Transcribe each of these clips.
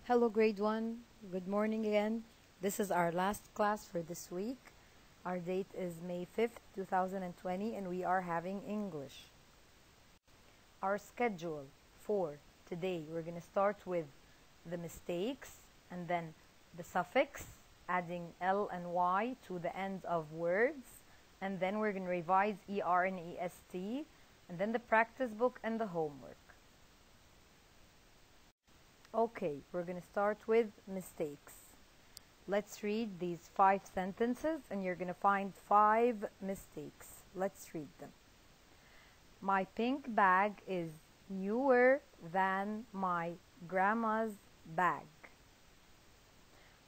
Hello grade 1, good morning again. This is our last class for this week. Our date is May 5th, 2020 and we are having English. Our schedule for today, we're going to start with the mistakes and then the suffix, adding L and Y to the end of words, and then we're going to revise ER and EST, and then the practice book and the homework. Okay, we're going to start with mistakes. Let's read these 5 sentences and you're going to find 5 mistakes. Let's read them. My pink bag is newer than my grandma's bag.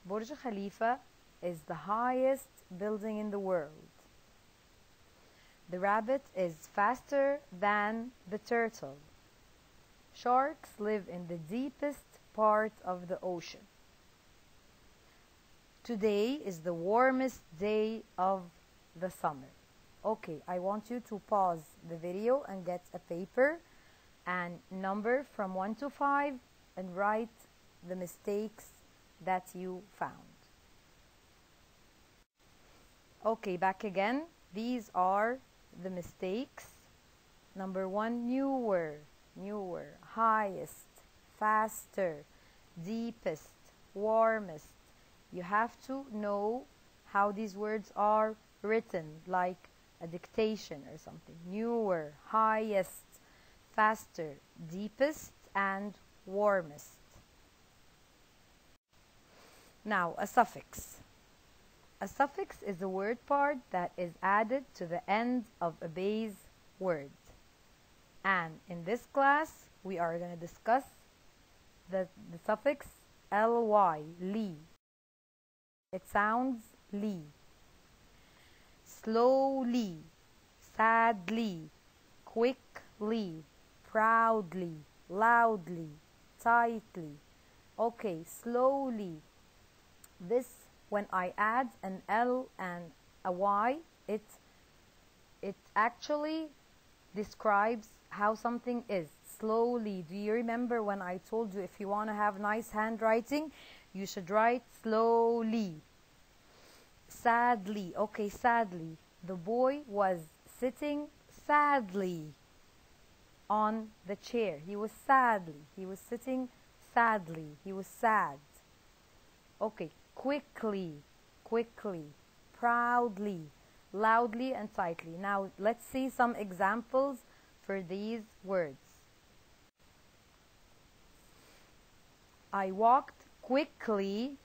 Burj Khalifa is the highest building in the world. The rabbit is faster than the turtle. Sharks live in the deepest part of the ocean. Today is the warmest day of the summer. Okay, I want you to pause the video and get a paper and number from 1 to 5 and write the mistakes that you found. Okay, back again. These are the mistakes. Number 1, newer, highest, faster, deepest, warmest. You have to know how these words are written, like a dictation or something. Newer, highest, faster, deepest, and warmest. Now, a suffix. A suffix is a word part that is added to the end of a base word. And in this class, we are going to discuss the suffix ly, li. It sounds li. Slowly, sadly, quickly, proudly, loudly, tightly. Okay, slowly. This, when I add an L and a Y, it actually describes how something is. Slowly. Do you remember when I told you if you want to have nice handwriting, you should write slowly? Sadly. Okay, sadly. The boy was sitting sadly on the chair. He was sadly. He was sitting sadly. He was sad. Okay, quickly, proudly, loudly, and tightly. Now, let's see some examples for these words. I walked quickly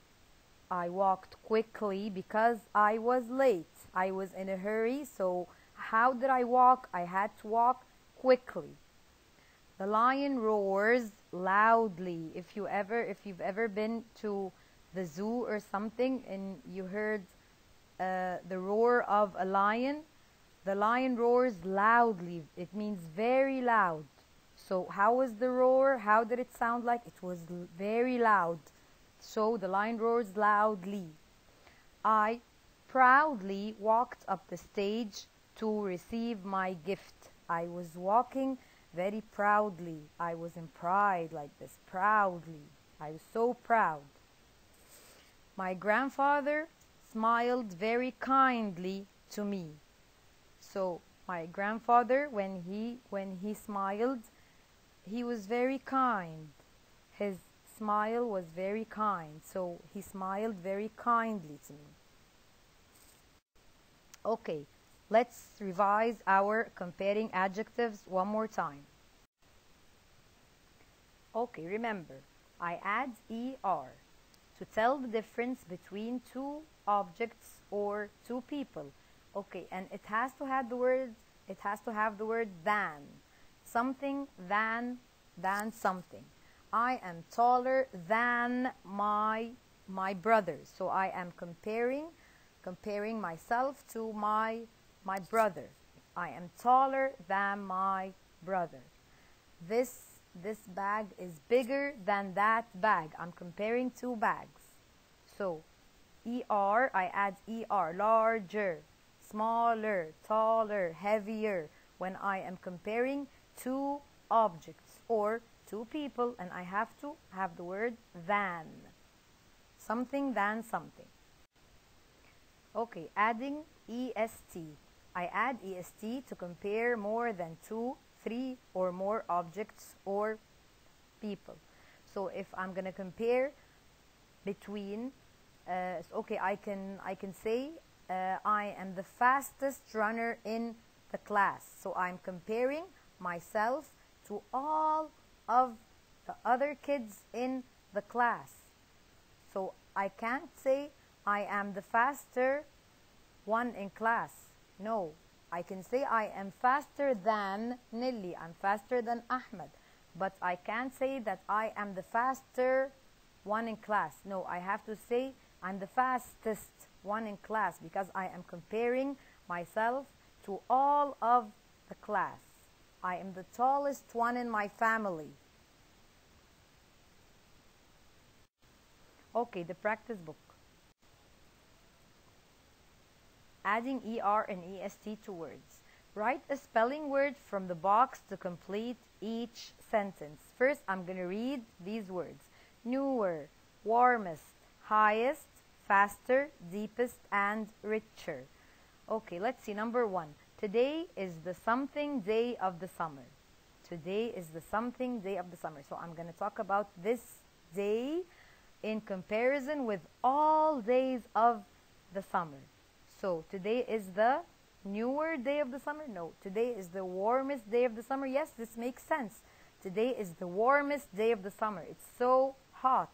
because I was late. I was in a hurry, so how did I walk? I had to walk quickly. The lion roars loudly. If you've ever been to the zoo or something and you heard the roar of a lion, the lion roars loudly. It means very loud. So how was the roar? How did it sound like? It was very loud. So the lion roars loudly. I proudly walked up the stage to receive my gift. I was walking very proudly. I was in pride like this, proudly. I was so proud. My grandfather smiled very kindly to me. So my grandfather, when he smiled, he was very kind. His smile was very kind. So he smiled very kindly to me. Okay, let's revise our comparing adjectives one more time. Okay, remember, I add ER to tell the difference between 2 objects or 2 people. Okay, and it has to have the word than. Something than something. I am taller than my brother. So I am comparing myself to my brother. I am taller than my brother. This bag is bigger than that bag. I'm comparing 2 bags. So ER, I add ER, larger, smaller, taller, heavier, when I am comparing 2 objects or two people, and I have to have the word than. Something than something. Okay, adding est. I add est to compare more than 2, 3 or more objects or people. So if I'm going to compare between, okay, I can say I am the fastest runner in the class. So I'm comparing myself to all of the other kids in the class. So I can't say I am the faster one in class. No, I can say I am faster than Nelly, I'm faster than Ahmed, but I can't say that I am the faster one in class. No, I have to say I'm the fastest one in class because I am comparing myself to all of the class. I am the tallest one in my family. Okay, the practice book. Adding er and est to words. Write a spelling word from the box to complete each sentence. First, I'm going to read these words. Newer, warmest, highest, faster, deepest, and richer. Okay, let's see. Number 1. Today is the something day of the summer. Today is the something day of the summer. So I'm going to talk about this day in comparison with all days of the summer. So today is the newer day of the summer? No. Today is the warmest day of the summer? Yes, this makes sense. Today is the warmest day of the summer. It's so hot.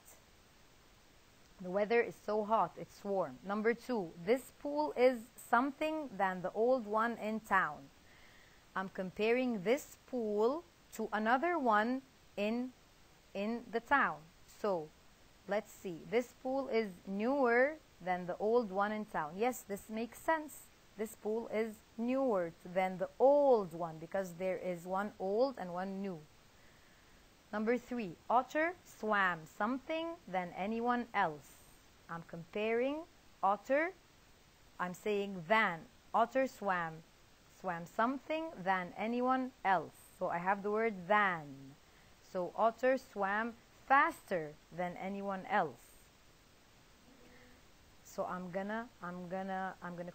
The weather is so hot. It's warm. Number 2, this pool is something than the old one in town. I'm comparing this pool to another one in the town. So let's see. This pool is newer than the old one in town. Yes, this makes sense. This pool is newer than the old one because there is one old and one new. Number 3, Otter swam something than anyone else. I'm comparing Otter. I'm saying than. Otter swam something than anyone else. So I have the word than. So Otter swam faster than anyone else. So I'm gonna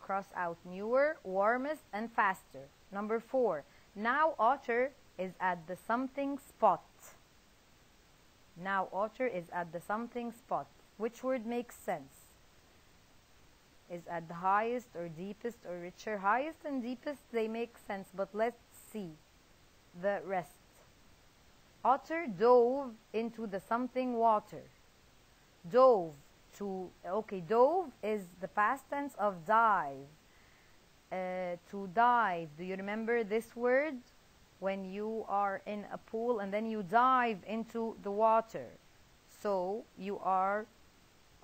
cross out newer, warmest, and faster. Number 4. Now Otter is at the something spot. Now Otter is at the something spot. Which word makes sense? Is at the highest or deepest or richer? Highest and deepest, they make sense, but let's see the rest. Otter dove into the something water. Dove. Dove is the past tense of dive. To dive. Do you remember this word? When you are in a pool and then you dive into the water. So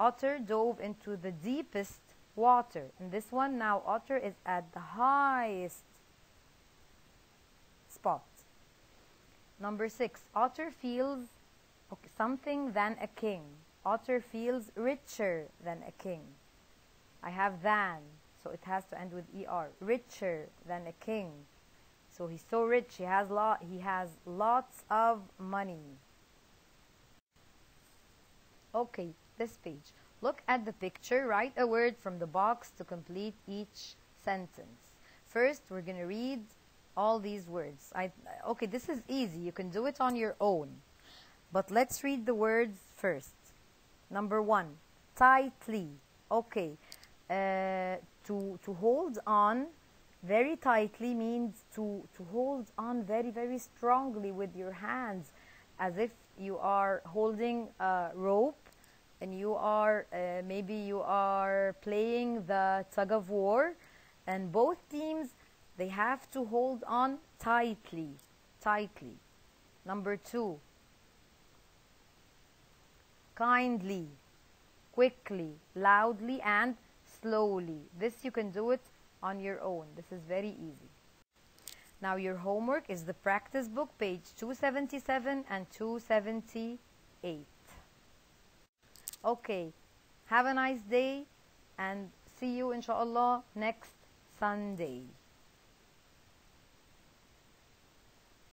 Otter dove into the deepest water. And this one now, Otter is at the highest spot. Number 6, Otter feels something than a king. Otter feels richer than a king. I have than, so it has to end with er. Richer than a king. So he's so rich, he has lots of money. Okay, this page. Look at the picture. Write a word from the box to complete each sentence. First, we're going to read all these words. Okay, this is easy. You can do it on your own. But let's read the words first. Number 1, tightly. Okay, to hold on very tightly means to hold on very, very strongly with your hands, as if you are holding a rope and you are maybe you are playing the tug of war, and both teams, they have to hold on tightly. Number 2, kindly, quickly, loudly, and slowly. This you can do it on your own. This is very easy. Now your homework is the practice book, page 277 and 278. Okay, have a nice day and see you inshallah next Sunday.